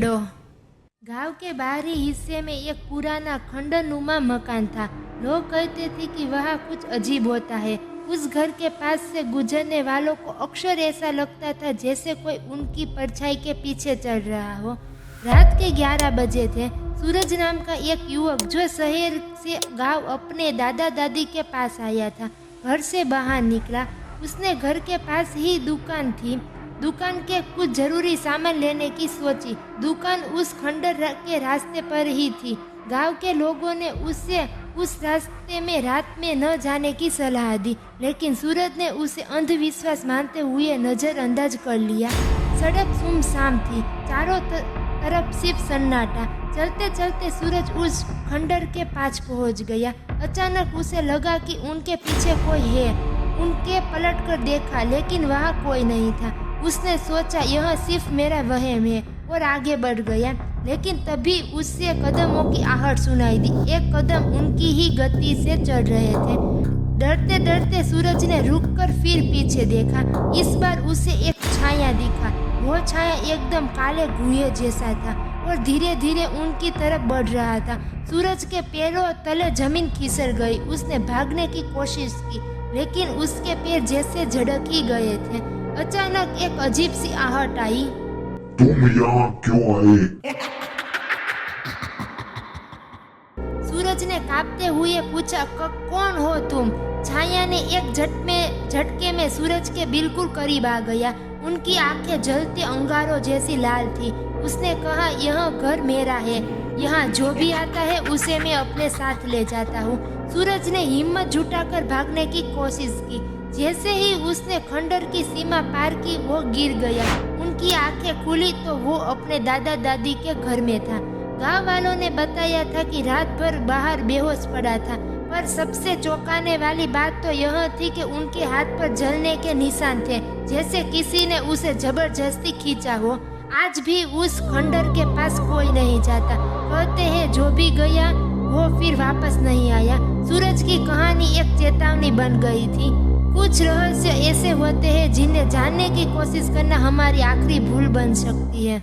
छेड़ो। गांव के बाहरी हिस्से में एक पुराना खंडरनुमा मकान था। लोग कहते थे कि वहाँ कुछ अजीब होता है। उस घर के पास से गुजरने वालों को अक्सर ऐसा लगता था जैसे कोई उनकी परछाई के पीछे चल रहा हो। रात के 11 बजे थे। सूरज नाम का एक युवक जो शहर से गांव अपने दादा दादी के पास आया था, घर से बाहर निकला। उसने घर के पास ही दुकान थी, दुकान के कुछ जरूरी सामान लेने की सोची। दुकान उस खंडर के रास्ते पर ही थी। गांव के लोगों ने उसे उस रास्ते में रात में न जाने की सलाह दी, लेकिन सूरज ने उसे अंधविश्वास मानते हुए नजरअंदाज कर लिया। सड़क सुमसाम थी, चारों तरफ सिर्फ सन्नाटा। चलते चलते सूरज उस खंडर के पास पहुंच गया। अचानक उसे लगा कि उनके पीछे कोई है। उनके पलट कर देखा, लेकिन वहाँ कोई नहीं था। उसने सोचा यह सिर्फ मेरा वहम है और आगे बढ़ गया। लेकिन तभी उससे कदमों की आहट सुनाई दी। एक कदम उनकी ही गति से चढ़ रहे थे। डरते डरते सूरज ने रुककर फिर पीछे देखा। इस बार उसे एक छाया दिखा। वो छाया एकदम काले गुहे जैसा था और धीरे धीरे उनकी तरफ बढ़ रहा था। सूरज के पैरों तले जमीन खिसक गई। उसने भागने की कोशिश की, लेकिन उसके पैर जैसे झड़क ही गए थे। अचानक एक अजीब सी आहट आई। तुम यहाँ क्यों आए? सूरज ने कांपते हुए पूछा, कौन हो तुम? छाया ने एक झटके में सूरज के बिल्कुल करीब आ गया। उनकी आंखें जलते अंगारों जैसी लाल थी। उसने कहा, यह घर मेरा है। यहाँ जो भी आता है उसे मैं अपने साथ ले जाता हूँ। सूरज ने हिम्मत जुटाकर भागने की कोशिश की। जैसे ही उसने खंडर की सीमा पार की, वो गिर गया। उनकी आंखें खुली तो वो अपने दादा दादी के घर में था। गांव वालों ने बताया था कि रात भर बाहर बेहोश पड़ा था, पर सबसे चौंकाने वाली बात तो यह थी कि उनके हाथ पर जलने के निशान थे, जैसे किसी ने उसे जबरदस्ती खींचा हो। आज भी उस खंडर के पास कोई नहीं जाता। कहते हैं जो भी गया वो फिर वापस नहीं आया। सूरज की कहानी एक चेतावनी बन गई थी। कुछ रहस्य ऐसे होते हैं जिन्हें जानने की कोशिश करना हमारी आखिरी भूल बन सकती है।